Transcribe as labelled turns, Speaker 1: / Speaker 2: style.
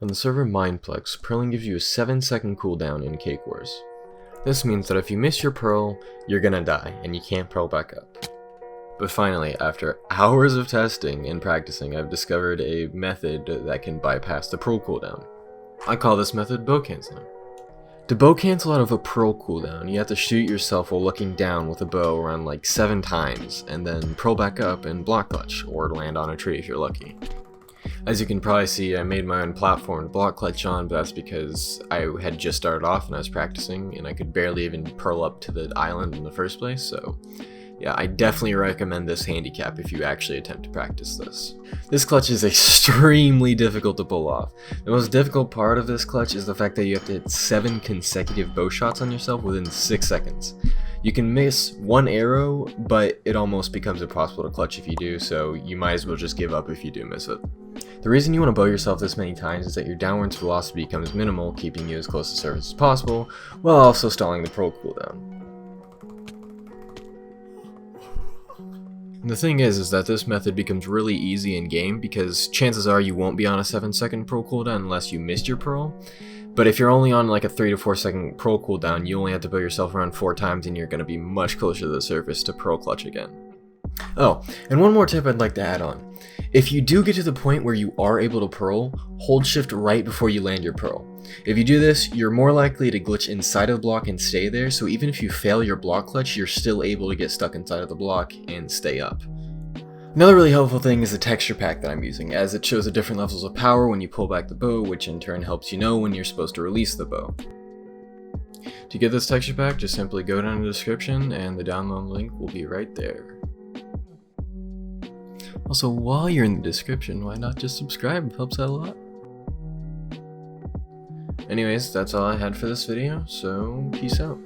Speaker 1: On the server Mindplex, pearling gives you a 7-second cooldown in Cake Wars. This means that if you miss your pearl, you're gonna die, and you can't pearl back up. But finally, after hours of testing and practicing, I've discovered a method that can bypass the pearl cooldown. I call this method bow canceling. To bow cancel out of a pearl cooldown, you have to shoot yourself while looking down with a bow around like 7 times, and then pearl back up and block clutch, or land on a tree if you're lucky. As you can probably see, I made my own platform to block clutch on, but that's because I had just started off and I was practicing, and I could barely even pearl up to the island in the first place, so yeah, I definitely recommend this handicap if you actually attempt to practice this. This clutch is extremely difficult to pull off. The most difficult part of this clutch is the fact that you have to hit 7 consecutive bow shots on yourself within 6 seconds. You can miss one arrow, but it almost becomes impossible to clutch if you do, so you might as well just give up if you do miss it. The reason you want to bow yourself this many times is that your downwards velocity becomes minimal, keeping you as close to surface as possible, while also stalling the pearl cooldown. And the thing is that this method becomes really easy in game because chances are you won't be on a 7-second pearl cooldown unless you missed your pearl. But if you're only on like a 3 to 4 second pearl cooldown, you only have to bow yourself around 4 times and you're going to be much closer to the surface to pearl clutch again. Oh, and one more tip I'd like to add on. If you do get to the point where you are able to pearl, hold shift right before you land your pearl. If you do this, you're more likely to glitch inside of the block and stay there, so even if you fail your block clutch, you're still able to get stuck inside of the block and stay up. Another really helpful thing is the texture pack that I'm using, as it shows the different levels of power when you pull back the bow, which in turn helps you know when you're supposed to release the bow. To get this texture pack, just simply go down in the description and the download link will be right there. Also, while you're in the description, why not just subscribe? It helps out a lot. Anyways, that's all I had for this video, so peace out.